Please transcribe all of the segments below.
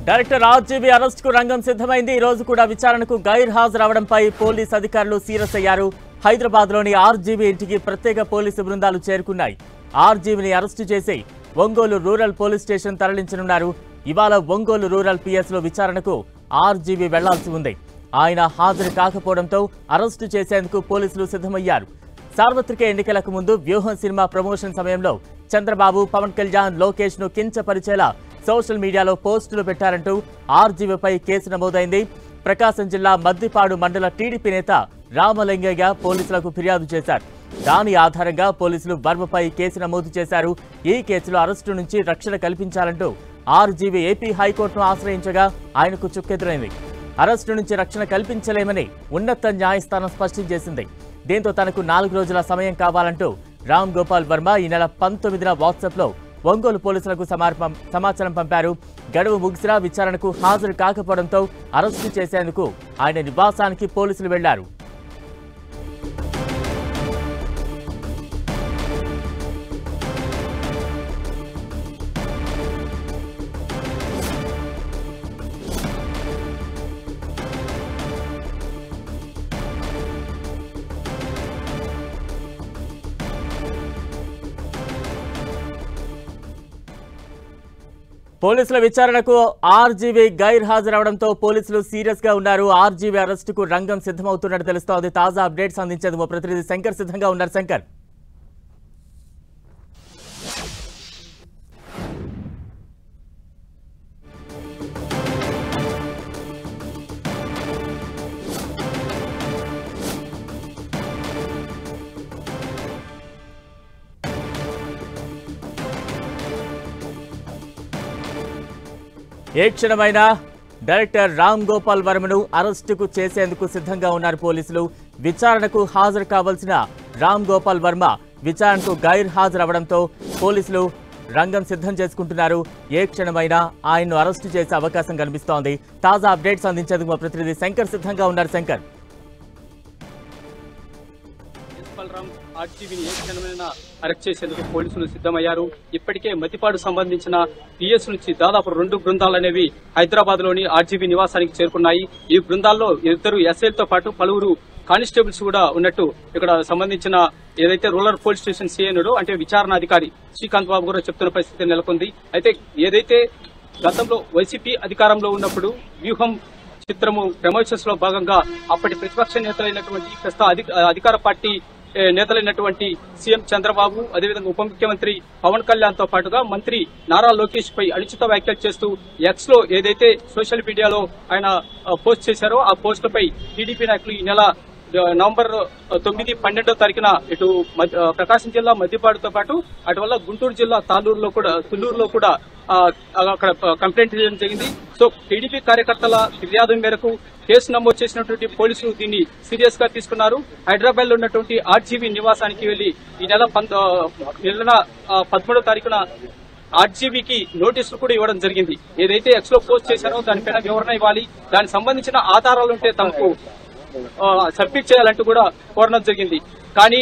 Director RGV arrest కు రంగం సిద్ధమైంది। ఈ రోజు కూడా విచారణకు గైర్ హాజరవడంపై పోలీస్ అధికారులు సీరియస్ అయ్యారు। హైదరాబాద్ లోని ఆర్జీవీ ఇంటికి ప్రత్యేక పోలీసు బృందాలు చేరుకున్నాయి। ఆర్జీవీని అరెస్టు చేసి ఒంగోలు రూరల్ పోలీస్ స్టేషన్ తరలించనున్నారు। ఇవాళ ఒంగోలు రూరల్ పిఎస్ లో విచారణకు ఆర్జీవీ వెళ్లాల్సి ఉంది। ఆయన హాజరు కాకపోవడంతో అరెస్టు చేసేందుకు పోలీసులు సిద్ధమయ్యారు। సార్వత్రిక ఎన్నికలకు ముందు వ్యూహం సినిమా ప్రమోషన్ సమయంలో చంద్రబాబు, పవన్ కళ్యాణ్, లోకేష్ ను కించపరిచేలా సోషల్ మీడియాలో పోస్టులు పెట్టారంటూ ఆర్జీవీపై కేసు నమోదైంది। ప్రకాశం జిల్లా మద్దిపాడు మండల టీడీపీ నేత రామలింగయ్య పోలీసులకు ఫిర్యాదు చేశారు। దాని ఆధారంగా పోలీసులు వర్మపై కేసు నమోదు చేశారు। ఈ కేసులో అరెస్టు నుంచి రక్షణ కల్పించాలంటూ ఆర్జీవీ ఏపీ హైకోర్టును ఆశ్రయించగా ఆయనకు చుక్కెదురైంది। అరెస్టు నుంచి రక్షణ కల్పించలేమని ఉన్నత న్యాయస్థానం స్పష్టం చేసింది। దీంతో తనకు 4 రోజుల సమయం కావాలంటూ రామ్ గోపాల్ వర్మ ఈ నెల 19న వాట్సాప్లో ఒంగోలు పోలీసులకు సమాచారం పంపారు। గడువు ముగిసినా విచారణకు హాజరు కాకపోవడంతో అరెస్టు చేసేందుకు ఆయన నివాసానికి పోలీసులు వెళ్లారు। పోలీసుల విచారణకు ఆర్జీవీ గైర్ హాజరవడంతో పోలీసులు సీరియస్ గా ఉన్నారు। ఆర్జీవీ అరెస్టుకు రంగం సిద్ధమవుతున్నట్టు తెలుస్తోంది। తాజా అప్డేట్స్ అందించేందుకు మా ప్రతినిధి శంకర్ సిద్ధంగా ఉన్నారు। శంకర్, ఏ క్షణమైనా డైరెక్టర్ రామ్ గోపాల్ వర్మను అరెస్టుకు చేసేందుకు సిద్ధంగా ఉన్నారు పోలీసులు। విచారణకు హాజరు కావాల్సిన రామ్ గోపాల్ వర్మ విచారణకు గైర్ హాజరవడంతో పోలీసులు రంగం సిద్ధం చేసుకుంటున్నారు। ఏ క్షణమైనా ఆయన్ను అరెస్టు చేసే అవకాశం కనిపిస్తోంది। తాజా అప్డేట్స్ అందించేందుకు మా ప్రతినిధి శంకర్ సిద్ధంగా ఉన్నారు। శంకర్, ఆర్జీవీని ఏ క్షణమైనా అరెస్ట్ చేసేందుకు పోలీసులు సిద్ధమయ్యారు। ఇప్పటికే మద్దిపాడు సంబంధించిన పిఎస్ నుంచి దాదాపు 2 బృందాలు అనేవి హైదరాబాద్ లోని ఆర్జీవీ నివాసానికి చేరుకున్నాయి। ఈ బృందాల్లో 2 ఎస్ఐలతో పాటు పలువురు కానిస్టేబుల్స్ కూడా ఉన్నట్టు ఇక్కడ సంబంధించిన ఏదైతే రూరల్ పోలీస్ స్టేషన్ సిఐనుడో అంటే విచారణ అధికారి శ్రీకాంత్ బాబు కూడా చెప్తున్న పరిస్థితి నెలకొంది। అయితే ఏదైతే గతంలో వైసీపీ అధికారంలో ఉన్నప్పుడు వ్యూహం చిత్రము ప్రమోషన్స్ లో భాగంగా అప్పటి ప్రతిపక్ష నేతలైనటువంటి ప్రస్తుత అధికార పార్టీ నేతలైనటువంటి సీఎం చంద్రబాబు, అదేవిధంగా ఉప ముఖ్యమంత్రి పవన్ కళ్యాణ్ తో పాటుగా మంత్రి నారా లోకేష్ పై అనుచిత వ్యాఖ్యలు చేస్తూ ఎక్స్ లో ఏదైతే సోషల్ మీడియాలో ఆయన పోస్ట్ చేశారో ఆ పోస్టులపై టీడీపీ నాయకులు ఈ నెల నవంబర్ 9, 12వ తారీఖున ఇటు ప్రకాశం జిల్లా మద్దిపాడుతో పాటు అటువల్ల గుంటూరు జిల్లా తుళ్లూరులో కూడా అక్కడ కంప్లైంట్ చేయడం జరిగింది। సో టీడీపీ కార్యకర్తల ఫిర్యాదు మేరకు కేసు నమోదు చేసినటువంటి పోలీసులు దీన్ని సీరియస్ గా తీసుకున్నారు। హైదరాబాద్ లో ఉన్నటువంటి ఆర్జీవీ నివాసానికి వెళ్లి ఈ నెల 13వ తారీఖున ఆర్జీవీకి నోటీసులు కూడా ఇవ్వడం జరిగింది। ఏదైతే ఎక్స్ లో పోస్ట్ చేశారో దానిపైన వివరణ ఇవ్వాలి, దానికి సంబంధించిన ఆధారాలుంటే తమకు సబ్మిట్ చేయాలంటూ కూడా కోరడం జరిగింది। కానీ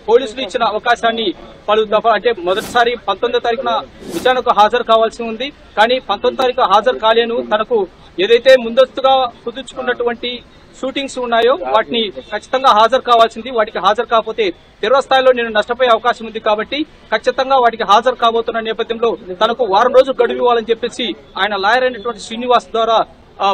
పోలీసులు ఇచ్చిన అవకాశాన్ని పలు దఫా అంటే మొదటిసారి 19వ తారీఖున విచారణకు హాజరు కావాల్సి ఉంది। కానీ 19వ తారీఖు హాజరు కాలేను, తనకు ఏదైతే ముందస్తుగా కుదుర్చుకున్నటువంటి షూటింగ్స్ ఉన్నాయో వాటిని ఖచ్చితంగా హాజరు కావాల్సింది, వాటికి హాజరు కాకపోతే తీవ్ర స్థాయిలో నేను నష్టపోయే అవకాశం ఉంది కాబట్టి ఖచ్చితంగా వాటికి హాజరు కాబోతున్న నేపథ్యంలో తనకు 1 వారం రోజులు గడువు ఇవ్వాలని చెప్పేసి ఆయన లాయర్ అయినటువంటి శ్రీనివాస్ ద్వారా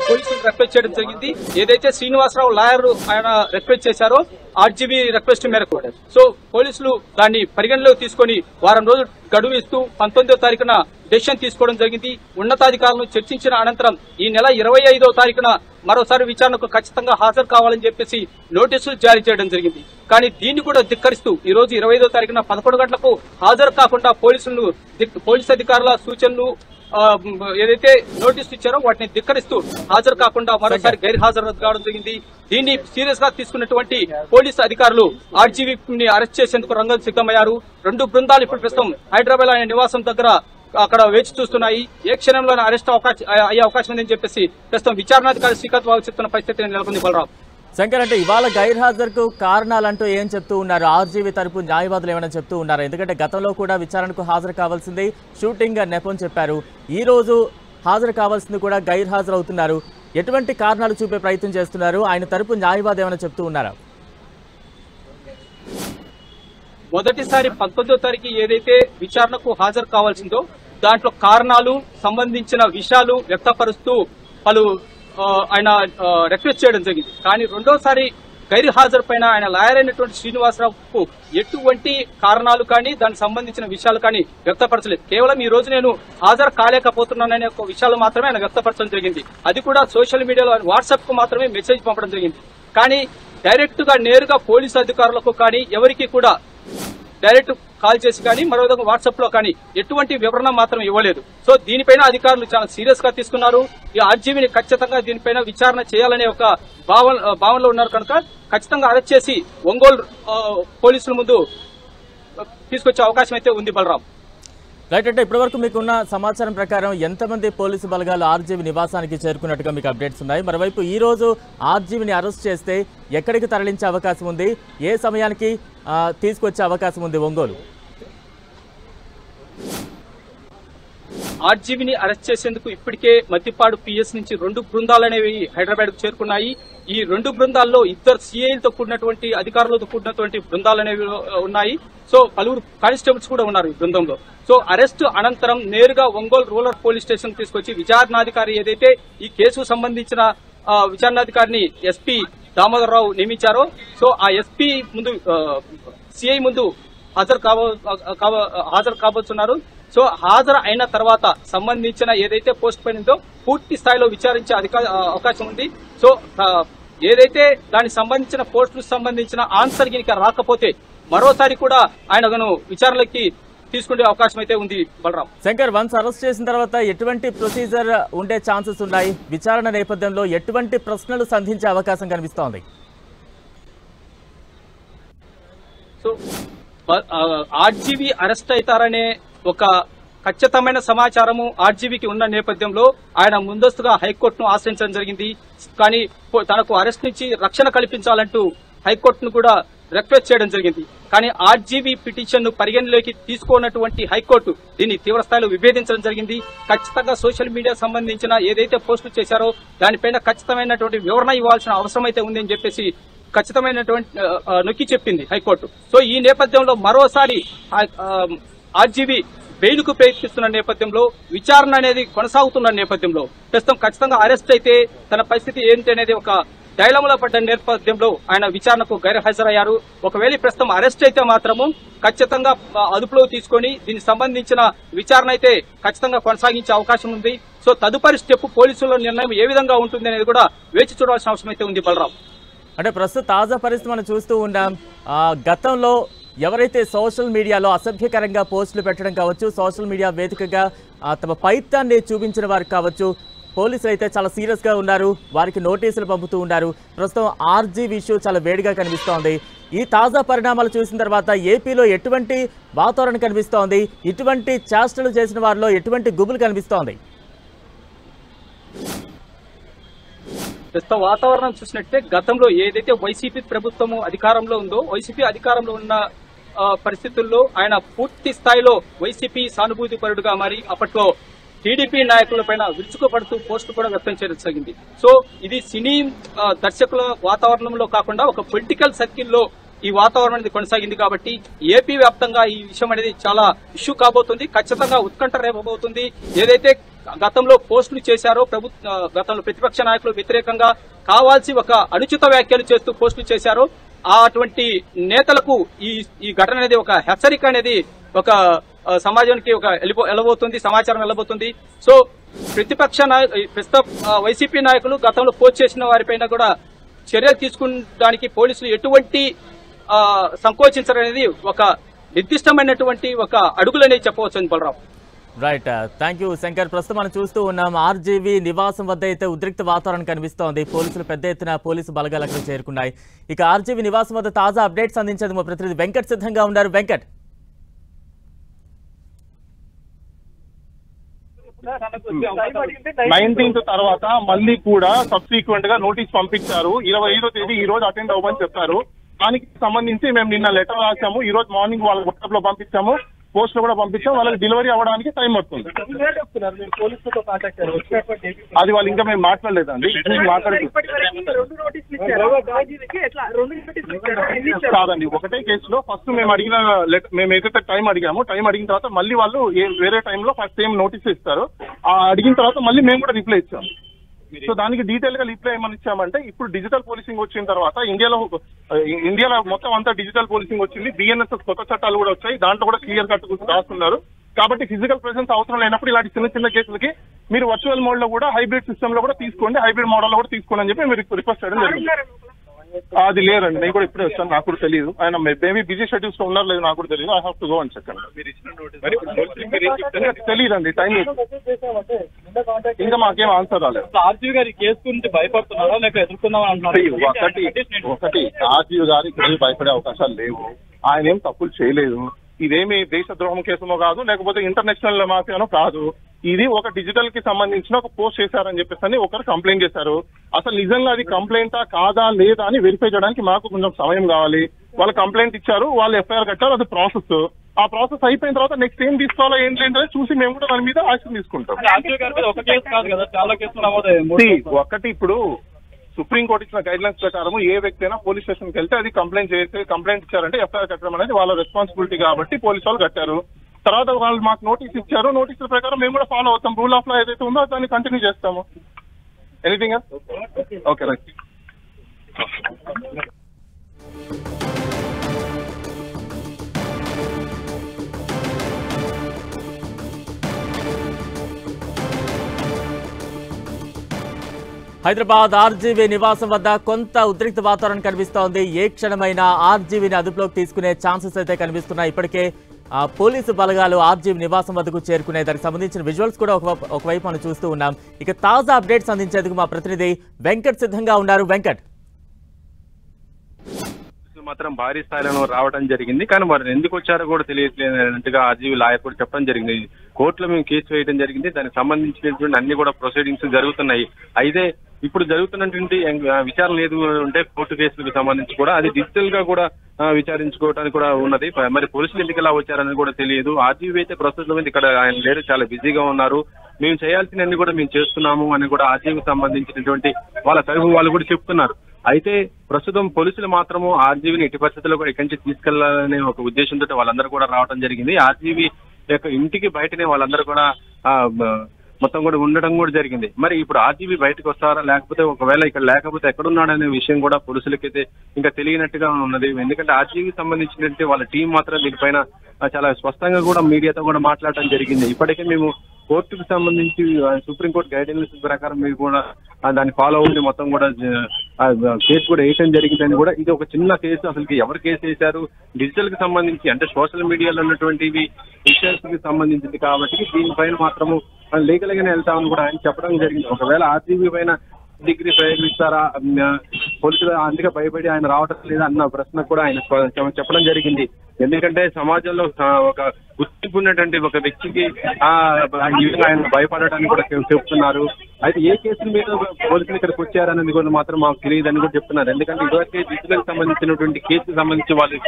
పోలీసులు రిక్వెస్ట్ చేయడం జరిగింది। ఏదైతే శ్రీనివాసరావు లాయర్ ఆయన రిక్వెస్ట్ చేశారో ఆర్జీవీ రిక్వెస్ట్ మేరకు సో పోలీసులు దాన్ని పరిగణలోకి తీసుకుని 1 వారం రోజులు గడువు ఇస్తూ 19వ తారీఖున డెసిషన్ తీసుకోవడం జరిగింది। ఉన్నతాధికారులను చర్చించిన అనంతరం ఈ నెల 25వ తారీఖున మరోసారి విచారణకు ఖచ్చితంగా హాజరు కావాలని చెప్పేసి నోటీసులు జారీ చేయడం జరిగింది। కానీ దీన్ని కూడా ధిక్కరిస్తూ ఈ రోజు 25వ తారీఖున 11 గంటలకు హాజరు కాకుండా పోలీసు అధికారుల సూచనలు ఏదైతే నోటీసు ఇచ్చారో వాటిని ధిక్కరిస్తూ హాజరు కాకుండా మరోసారి గైర్ హాజరు కావడం జరిగింది। దీన్ని సీరియస్ గా తీసుకున్నటువంటి పోలీసు అధికారులు ఆర్జీవీని అరెస్ట్ చేసేందుకు రంగం సిద్ధమయ్యారు। 2 బృందాలు ఇప్పుడు ప్రస్తుతం హైదరాబాద్ ఆయన నివాసం దగ్గర అక్కడ వేచి చూస్తున్నాయి। ఏ క్షణంలోనే అరెస్ట్ అయ్యే అవకాశం ఉందని చెప్పేసి ప్రస్తుతం విచారణాధికారి శ్రీకాంత్ బాబు చెప్తున్న పరిస్థితి నెలకొంది। బలరాం, శంకర్, అంటే ఇవాళ గైర్ హాజరుకు కారణాలంటూ ఏం చెప్తూ ఉన్నారు? ఆర్జీవీ తరపు న్యాయవాదులు ఏమైనా చెప్తూ ఉన్నారు? ఎందుకంటే గతంలో కూడా విచారణకు హాజరు కావాల్సింది షూటింగ్ నెపం చెప్పారు। ఈ రోజు హాజరు కావాల్సింది కూడా గైర్ హాజరు అవుతున్నారు. ఎటువంటి కారణాలు చూపే ప్రయత్నం చేస్తున్నారు? ఆయన తరపు న్యాయవాది ఏమైనా చెప్తూ ఉన్నారా? మొదటిసారి 19వ తారీఖు ఏదైతే విచారణకు హాజరు కావాల్సిందో దాంట్లో కారణాలు సంబంధించిన విషయాలు వ్యక్తపరుస్తూ పలు ఆయన రిక్వెస్ట్ చేయడం జరిగింది. కానీ రెండోసారి గైర్ హాజరు పైన ఆయన లాయర్ అయినటువంటి శ్రీనివాసరావుకు ఎటువంటి కారణాలు కానీ దానికి సంబంధించిన విషయాలు కానీ వ్యక్తపరచలేదు. కేవలం ఈ రోజు నేను హాజరు కాలేకపోతున్నాననే ఒక విషయాలు మాత్రమే ఆయన వ్యక్తపరచడం జరిగింది. అది కూడా సోషల్ మీడియాలో వాట్సాప్ కు మాత్రమే మెసేజ్ పంపడం జరిగింది. కానీ డైరెక్ట్ గా నేరుగా పోలీసు అధికారులకు కానీ ఎవరికి కూడా డైరెక్ట్ కాల్ చేసి కానీ మరో విధంగా వాట్సాప్ లో కానీ ఎటువంటి వివరణ మాత్రం ఇవ్వలేదు. సో దీనిపైన అధికారులు చాలా సీరియస్ గా తీసుకున్నారు. ఈ ఆర్జీవీని ఖచ్చితంగా దీనిపైన విచారణ చేయాలనే ఒక భావనలో ఉన్నారు కనుక ఖచ్చితంగా అరెస్ట్ చేసి ఒంగోలు పోలీసుల ముందు తీసుకొచ్చే అవకాశం అయితే ఉంది. బలరాం, రైట్. అంటే ఇప్పటివరకు మీకున్న సమాచారం ప్రకారం ఎంతమంది పోలీసు బలగాలు ఆర్జీవీ నివాసానికి చేరుకున్నట్టుగా మీకు అప్డేట్స్ ఉన్నాయి? మరోవైపు ఈ రోజు ఆర్జీవీని అరెస్ట్ చేస్తే ఎక్కడికి తరలించే అవకాశం ఉంది? ఏ సమయానికి తీసుకొచ్చే అవకాశం ఉంది ఒంగోలు? ఆర్జీవీని అరెస్ట్ చేసేందుకు ఇప్పటికే మద్దిపాడు పిఎస్ నుంచి 2 బృందాలు అనేవి హైదరాబాద్ కు చేరుకున్నాయి. ఈ 2 బృందాల్లో 2 సిఐలతో కూడినటువంటి అధికారులతో కూడినటువంటి బృందాలు అనేవి ఉన్నాయి. సో పలువురు కానిస్టేబుల్స్ కూడా ఉన్నారు ఈ బృందంలో. సో అరెస్ట్ అనంతరం నేరుగా ఒంగోలు రూరల్ పోలీస్ స్టేషన్ తీసుకొచ్చి విచారణాధికారి ఏదైతే ఈ కేసుకు సంబంధించిన విచారణాధికారిని ఎస్పీ దామోదరరావు నియమించారో సో ఆ ఎస్పీ ముందు సిఐ ముందు హాజరు కాబోతున్నారు. సో హాజరు అయిన తర్వాత సంబంధించిన ఏదైతే పోస్ట్ పైన ఉందో పూర్తి స్థాయిలో విచారించే అవకాశం ఉంది. సో ఏదైతే దానికి సంబంధించిన పోస్టులకు సంబంధించిన ఆన్సర్ గినిక రాకపోతే మరోసారి కూడా ఆయనను విచారణకి తీసుకునే అవకాశం అయితే ఉంది. బలరాం, శంకర్, వన్స్ అరెస్ట్ చేసిన తర్వాత ఎటువంటి ప్రొసీజర్ ఉండే ఛాన్సెస్ ఉన్నాయి? విచారణ నేపథ్యంలో ఎటువంటి ప్రశ్నలు సంధించే అవకాశం కనిపిస్తోంది? సో ఆర్జీవీ అరెస్ట్ అవుతారనే ఒక ఖచ్చితమైన సమాచారము ఆర్జీవీకి ఉన్న నేపథ్యంలో ఆయన ముందస్తుగా హైకోర్టును ఆశ్రయించడం జరిగింది. కానీ తనకు అరెస్ట్ నుంచి రక్షణ కల్పించాలంటూ హైకోర్టును కూడా రిక్వెస్ట్ చేయడం జరిగింది. కానీ ఆర్జీవీ పిటిషన్ ను పరిగణలోకి తీసుకోనటువంటి హైకోర్టు దీన్ని తీవ్రస్థాయిలో విభేదించడం జరిగింది. ఖచ్చితంగా సోషల్ మీడియా సంబంధించిన ఏదైతే పోస్టులు చేశారో దానిపైన ఖచ్చితమైనటువంటి వివరణ ఇవ్వాల్సిన అవసరం అయితే ఉందని చెప్పేసి ఖచ్చితమైనటువంటి నొక్కి చెప్పింది హైకోర్టు. సో ఈ నేపథ్యంలో మరోసారి ఆర్జీవీ బెయిల్కు ప్రయత్నిస్తున్న నేపథ్యంలో విచారణ అనేది కొనసాగుతున్న నేపథ్యంలో ప్రస్తుతం ఖచ్చితంగా అరెస్ట్ అయితే తన పరిస్థితి ఏంటి అనేది ఒక డైలమాలో పడ్డ నేపథ్యంలో ఆయన విచారణకు గైర్హాజరయ్యారు. ఒకవేళ ప్రస్తుతం అరెస్ట్ అయితే మాత్రము ఖచ్చితంగా అదుపులో తీసుకొని దీనికి సంబంధించిన విచారణ అయితే ఖచ్చితంగా కొనసాగించే అవకాశం ఉంది. సో తదుపరి స్టెప్ పోలీసుల నిర్ణయం ఏ విధంగా ఉంటుంది అనేది కూడా వేచి చూడాల్సిన అవసరం అయితే ఉంది. బలరాం, అంటే ప్రస్తుత తాజా పరిస్థితి మనం చూస్తూ ఉన్నాం. గతంలో ఎవరైతే సోషల్ మీడియాలో అసభ్యకరంగా పోస్టులు పెట్టడం కావచ్చు, సోషల్ మీడియా వేదికగా తమ పైత్యాన్ని చూపించిన వారు కావచ్చు, పోలీసులు అయితే చాలా సీరియస్గా ఉన్నారు. వారికి నోటీసులు పంపుతూ ఉన్నారు. ప్రస్తుతం ఆర్జీవీ ఇష్యూ చాలా వేడిగా కనిపిస్తోంది. ఈ తాజా పరిణామాలు చూసిన తర్వాత ఏపీలో ఎటువంటి వాతావరణం కనిపిస్తోంది? ఇటువంటి చేష్టలు చేసిన వారిలో ఎటువంటి గుబులు కనిపిస్తోంది? ప్రస్తుత వాతావరణం చూసినట్టే గతంలో ఏదైతే వైసీపీ ప్రభుత్వము అధికారంలో ఉందో వైసీపీ అధికారంలో ఉన్న పరిస్థితుల్లో ఆయన పూర్తి స్థాయిలో వైసీపీ సానుభూతి పరుడుగా మారి అప్పట్లో టీడీపీ నాయకులపైన విరుచుకుపడుతూ పోస్టు కూడా వ్యక్తం చేయడం జరిగింది. సో ఇది సినీ దర్శకుల వాతావరణంలో కాకుండా ఒక పొలిటికల్ సర్కిల్లో ఈ వాతావరణం అనేది కొనసాగింది. కాబట్టి ఏపీ వ్యాప్తంగా ఈ విషయం అనేది చాలా ఇష్యూ కాబోతుంది. ఖచ్చితంగా ఉత్కంఠ రేపబోతుంది. ఏదైతే గతంలో పోస్టులు చేశారో గతంలో ప్రతిపక్ష నాయకులు వ్యతిరేకంగా కావాల్సి ఒక అనుచిత వ్యాఖ్యలు చేస్తూ పోస్టులు చేశారో అటువంటి నేతలకు ఈ ఘటన అనేది ఒక హెచ్చరిక అనేది ఒక సమాజానికి ఒక వెళ్ళబోతుంది, సమాచారం వెళ్ళబోతుంది. సో ప్రతిపక్ష ప్రస్తుత వైసీపీ నాయకులు గతంలో పోస్ట్ చేసిన వారిపైన కూడా చర్యలు తీసుకునడానికి పోలీసులు ఎటువంటి సంకోచించరనేది ఒక నిర్దిష్టమైనటువంటి ఒక అడుగులనేది చెప్పవచ్చు. Balaram, right, thank you Shankar. ప్రస్తుతం మనం చూస్తూ ఉన్నాం ఆర్జీవీ నివాసం వద్ద అయితే ఉద్రిక్త వాతావరణం కనిపిస్తోంది. పోలీసులు పెద్ద ఎత్తున పోలీసు బలగాలు అక్కడ చేరుకున్నాయి. ఇక ఆర్జీవీ నివాసం వద్ద తాజా అప్డేట్స్ అందించేందుకు మా ప్రతినిధి వెంకట్ సిద్ధంగా ఉన్నారు. వెంకట్, 19th తర్వాత మళ్ళీ కూడా సబ్సిక్వెంట్ గా నోటీస్ పంపించారు. 25వ తేదీ ఈ రోజు అటెండ్ అవ్వమని చెప్పారు. దానికి సంబంధించి మేము నిన్న లెటర్ రాసాము. ఈ రోజు మార్నింగ్ వాళ్ళ వాట్సాప్ లో పంపించాము. పోస్ట్ లో కూడా పంపించాం, వాళ్ళకి డెలివరీ అవ్వడానికి టైం పడుతుంది. అది వాళ్ళు ఇంకా మేము మాట్లాడలేదండి, కాదండి. ఒకటే కేసులో ఫస్ట్ మేము అడిగిన మేము ఏదైతే టైం అడిగిన తర్వాత మళ్ళీ వాళ్ళు వేరే టైంలో ఫస్ట్ ఏం నోటీస్ ఇస్తారు, అడిగిన తర్వాత మళ్ళీ మేము కూడా రిప్లై ఇచ్చాం. సో దానికి డీటెయిల్ గా రిప్లై ఏమని ఇచ్చామంటే, ఇప్పుడు డిజిటల్ పోలీసింగ్ వచ్చిన తర్వాత ఇండియాలో మొత్తం అంతా డిజిటల్ పోలీసింగ్ వచ్చింది, బిఎన్ఎస్ఎస్ కొత్త చట్టాలు కూడా వచ్చాయి, దాంట్లో కూడా క్లియర్ కట్ రాస్తున్నారు. కాబట్టి ఫిజికల్ ప్రెసెన్స్ అవసరం లేనప్పుడు ఇలాంటి చిన్న చిన్న కేసులకి మీరు వర్చువల్ మోడ్ లో కూడా హైబ్రిడ్ సిస్టమ్ లో కూడా తీసుకోండి, హైబ్రిడ్ మోడల్ లో కూడా తీసుకోండి అని చెప్పి మీరు రిక్వెస్ట్ చేయడం జరిగింది. అది లేదండి, నేను కూడా ఇప్పుడే వచ్చాను, నాకు కూడా తెలియదు. ఆయన మేబీ బిజీ షెడ్యూల్స్ లో ఉన్నారు లేదు నాకు కూడా తెలియదు. ఐ హావ్ టు గో అని చెప్పండి. తెలియదండి, టైం ఇంకా మాకేం ఆన్సర్ రాలేదు. ఆర్జీవి గారి కేసు గురించి భయపడుతున్నారా లేక ఎదుర్కొన్నామా అంటున్నారు? ఒకటి ఆర్జీవి గారికి భయపడే అవకాశాలు లేవు, ఆయన ఏం తప్పులు చేయలేదు. ఇదేమి దేశద్రోహం కేసునో కాదు, లేకపోతే ఇంటర్నేషనల్ మాఫియానో కాదు. ఇది ఒక డిజిటల్ కి సంబంధించిన ఒక పోస్ట్ చేశారని చెప్పేసి ఒకరు కంప్లైంట్ చేశారు. అసలు నిజంగా అది కంప్లైంటా కాదా లేదా అని వెరిఫై చేయడానికి మాకు కొంచెం సమయం కావాలి. వాళ్ళు కంప్లైంట్ ఇచ్చారు, వాళ్ళు ఎఫ్ఐఆర్ కట్టారు, అది ప్రాసెస్. ఆ ప్రాసెస్ అయిపోయిన తర్వాత నెక్స్ట్ ఏం తీసుకోవాలో ఏం లేదని చూసి మేము కూడా దాని మీద యాక్షన్ తీసుకుంటాం. ఒకటి ఇప్పుడు సుప్రీంకోర్టు ఇచ్చిన గైడ్ లైన్స్ ప్రకారం ఏ వ్యక్తి అయినా పోలీస్ స్టేషన్కి వెళ్తే అది కంప్లైంట్ ఇచ్చారంటే ఎఫ్ఐఆర్ కట్టడం అనేది వాళ్ళ రెస్పాన్సిబిలిటీ కాబట్టి పోలీసు వాళ్ళు కట్టారు. తర్వాత వాళ్ళు మాకు నోటీస్ ఇచ్చారు, నోటీసుల ప్రకారం మేము కూడా ఫాలో అవుతాం. రూల్ ఆఫ్ లా ఏదైతే ఉందో దాన్ని కంటిన్యూ చేస్తాము. Anything okay right. Hyderabad RGV నివాసం వద్ద కొంత ఉద్రిక్త వాతావరణం కనిపిస్తోంది. ఏ క్షణమైనా ఆర్జీవీని అదుపులోకి తీసుకునే ఛాన్సెస్ అయితే కనిపిస్తున్నాయి. ఇప్పటికే పోలీసు బలగాలు ఆర్జీవీ నివాసం వద్దకు చేరుకునే దానికి సంబంధించిన విజువల్స్ కూడా ఒకవైపు మనం చూస్తూ ఉన్నాం. ఇక తాజా అప్డేట్స్ అందించేందుకు మా ప్రతినిధి వెంకట్ సిద్ధంగా ఉన్నారు. వెంకట్, మాత్రం భారీ స్థాయిలో రావడం జరిగింది, కానీ మరి ఎందుకు వచ్చారో కూడా తెలియట్లేదన్నట్టుగా ఆర్జీవీ లాయర్ కూడా చెప్పడం జరిగింది. కోర్టులో మేము కేసు వేయడం జరిగింది, దానికి సంబంధించినటువంటి అన్ని కూడా ప్రొసీడింగ్స్ జరుగుతున్నాయి. అయితే ఇప్పుడు జరుగుతున్నటువంటి విచారణ ఏది ఉంటే కోర్టు కేసులకు సంబంధించి కూడా అది డిజిటల్ గా కూడా విచారించుకోవడానికి కూడా ఉన్నది. మరి పోలీసులు ఎందుకు ఎలా వచ్చారని కూడా తెలియదు. ఆర్జీవీ అయితే ప్రస్తుతం ఇక్కడ ఆయన లేరు, చాలా బిజీగా ఉన్నారు. మేము చేయాల్సినవన్నీ కూడా మేము చేస్తున్నాము అని కూడా ఆర్జీవీకి సంబంధించినటువంటి వాళ్ళ తరఫు వాళ్ళు కూడా చెప్తున్నారు. అయితే ప్రస్తుతం పోలీసులు మాత్రము ఆర్జీవీని ఎట్టి పరిస్థితుల్లో కూడా ఇక్కడి నుంచి తీసుకెళ్లాలనే ఒక ఉద్దేశంతో వాళ్ళందరూ కూడా రావడం జరిగింది. ఆర్జీవీ యొక్క ఇంటికి బయటనే వాళ్ళందరూ కూడా మొత్తం కూడా ఉండడం కూడా జరిగింది. మరి ఇప్పుడు ఆర్జీవీ బయటకు వస్తారా, లేకపోతే ఒకవేళ ఇక్కడ లేకపోతే ఎక్కడున్నాడనే విషయం కూడా పోలీసులకైతే ఇంకా తెలియనట్టుగా ఉన్నది. ఎందుకంటే ఆర్జీవీకి సంబంధించినట్టు వాళ్ళ టీం మాత్రం దీనిపైన చాలా స్పష్టంగా కూడా మీడియాతో కూడా మాట్లాడటం జరిగింది. ఇప్పటికే మేము కోర్టుకు సంబంధించి సుప్రీంకోర్టు గైడెన్స్ ప్రకారం మీరు కూడా దాన్ని ఫాలో అవుతుంది, మొత్తం కూడా కేసు కూడా వేయటం జరిగిందని కూడా. ఇది ఒక చిన్న కేసు, అసలు ఎవరు కేసు వేశారు, డిజిటల్ కి సంబంధించి అంటే సోషల్ మీడియాలో ఉన్నటువంటివి విషయాలకి సంబంధించింది కాబట్టి దీనిపైన మాత్రము లీగల్ గానే వెళ్తామని కూడా ఆయన చెప్పడం జరిగింది. ఒకవేళ ఆర్జీవీ పైన డిగ్రీ ప్రయోగిస్తారా, పోలీసులు అందుకే భయపడి ఆయన రావటం లేదా అన్న ప్రశ్న కూడా ఆయన చెప్పడం జరిగింది. ఎందుకంటే సమాజంలో ఒక గుర్తింపు ఉన్నటువంటి ఒక వ్యక్తికి ఆయన భయపడటానికి కూడా చెప్తున్నారు. అయితే ఏ కేసుల మీద పోలీసులు ఇక్కడికి వచ్చారనేది కూడా మాత్రం మాకు తెలియదని కూడా చెప్తున్నారు. ఎందుకంటే ఇదివరకే డిజిటల్ సంబంధించినటువంటి కేసుకు సంబంధించి వాళ్ళు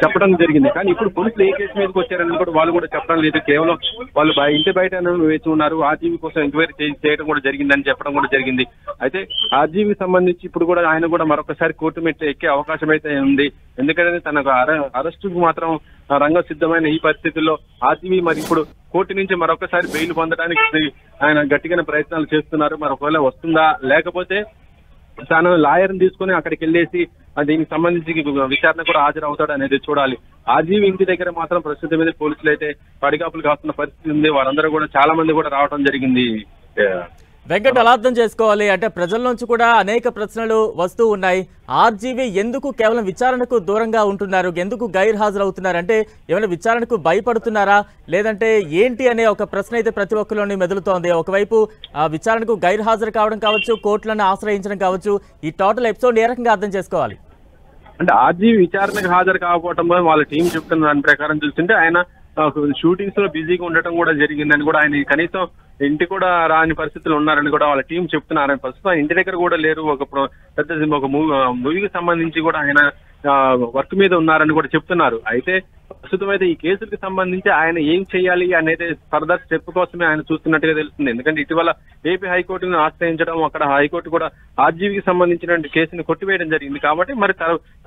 చెప్పడం జరిగింది, కానీ ఇప్పుడు పోలీసులు ఏ కేసు మీదకి వచ్చారని కూడా వాళ్ళు కూడా చెప్పడం లేదు. కేవలం వాళ్ళు ఇంటి బయట వేచి ఉన్నారు, ఆర్జీవీ కోసం ఎంక్వైరీ చేయడం కూడా జరిగిందని చెప్పడం కూడా జరిగింది. అయితే ఆర్జీవీకి సంబంధించి ఇప్పుడు కూడా ఆయన కూడా మరొకసారి కోర్టు మెట్లు ఎక్కే అవకాశం అయితే ఉంది. ఎందుకంటే తనకు అరెస్టుకు మాత్రం రంగం సిద్ధమైన ఈ పరిస్థితుల్లో ఆర్జీవీ మరి ఇప్పుడు కోర్టు నుంచి మరొకసారి బెయిల్ పొందడానికి ఆయన గట్టిగా ప్రయత్నాలు చేస్తున్నారు. మరి ఒకవేళ వస్తుందా, లేకపోతే తాను లాయర్ని తీసుకుని అక్కడికి వెళ్ళేసి దీనికి సంబంధించి విచారణ కూడా హాజరవుతాడు అనేది చూడాలి. ఆర్జీవీ ఇంటి దగ్గర మాత్రం ప్రస్తుతం మీద పోలీసులు అయితే పడిగాపులు కాస్తున్న పరిస్థితి ఉంది. వాళ్ళందరూ కూడా చాలా మంది కూడా రావడం జరిగింది. వెంకట్, అలా అర్థం చేసుకోవాలి అంటే ప్రజల నుంచి కూడా అనేక ప్రశ్నలు వస్తూ ఉన్నాయి. ఆర్జీవీ ఎందుకు కేవలం విచారణకు దూరంగా ఉంటున్నారు, ఎందుకు గైర్ హాజరవుతున్నారు అంటే ఏమైనా విచారణకు భయపడుతున్నారా, లేదంటే ఏంటి అనే ఒక ప్రశ్న అయితే ప్రతి ఒక్కరిలోని మెదులుతోంది. ఒకవైపు విచారణకు గైర్ హాజరు కావడం కావచ్చు, కోర్టులను ఆశ్రయించడం కావచ్చు, ఈ టోటల్ ఎపిసోడ్ ఏ రకంగా అర్థం చేసుకోవాలి? అంటే ఆర్జీవీ విచారణకు హాజరు కాకపోవటం వాళ్ళ టీం చెప్తున్న దాని ప్రకారం చూస్తుంటే ఆయన షూటింగ్స్ లో బిజీగా ఉండటం కూడా జరిగిందని కూడా, ఆయన కనీసం ఇంటి కూడా రాని పరిస్థితులు ఉన్నారని కూడా వాళ్ళ టీం చెప్తున్నారు. ప్రస్తుతం ఇంటి దగ్గర కూడా లేరు. ఒక మూవీకి సంబంధించి కూడా ఆయన వర్క్ మీద ఉన్నారని కూడా చెప్తున్నారు. అయితే ప్రస్తుతం అయితే ఈ కేసులకు సంబంధించి ఆయన ఏం చేయాలి అనేది ఫర్దర్ స్టెప్ కోసమే ఆయన చూస్తున్నట్టుగా తెలుస్తుంది. ఎందుకంటే ఇటీవల ఏపీ హైకోర్టును ఆశ్రయించడం, అక్కడ హైకోర్టు కూడా ఆర్జీవీకి సంబంధించిన కేసుని కొట్టివేయడం జరిగింది. కాబట్టి మరి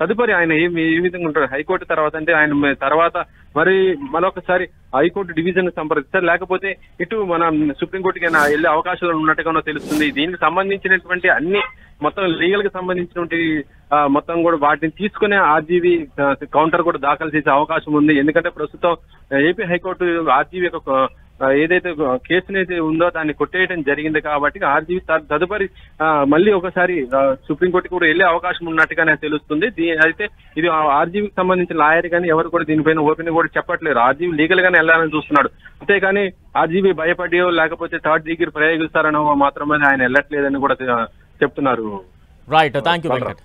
తదుపరి ఆయన ఏ విధంగా ఉంటారు హైకోర్టు తర్వాత, అంటే ఆయన తర్వాత మరి మరొకసారి హైకోర్టు డివిజన్ సంప్రదిస్తారు, లేకపోతే ఇటు మన సుప్రీంకోర్టుకి వెళ్లే అవకాశాలు ఉన్నట్టుగానో తెలుస్తుంది. దీనికి సంబంధించినటువంటి అన్ని మొత్తం లీగల్ కి సంబంధించినటువంటి మొత్తం కూడా వాటిని తీసుకునే ఆర్జీవీ కౌంటర్ కూడా దాఖలు చేసే అవకాశం ఉంది. ఎందుకంటే ప్రస్తుతం ఏపీ హైకోర్టు ఆర్జీవీ యొక్క ఏదైతే కేసునైతే ఉందో దాన్ని కొట్టేయడం జరిగింది. కాబట్టి ఆర్జీవీ తదుపరి మళ్ళీ ఒకసారి సుప్రీంకోర్టుకి కూడా వెళ్లే అవకాశం ఉన్నట్టుగానే తెలుస్తుంది. అయితే ఇది ఆర్జీవీకి సంబంధించిన లాయర్ కానీ ఎవరు కూడా దీనిపైన ఓపెన్ కూడా చెప్పట్లేరు. ఆర్జీవీ లీగల్ గానే వెళ్లాలని చూస్తున్నాడు. అంతేగాని ఆర్జీవీ భయపడియో లేకపోతే థర్డ్ డిగ్రీ ప్రయోగిస్తారనో మాత్రమే ఆయన వెళ్ళట్లేదని కూడా చెప్తున్నారు. Right, thank you Venkat.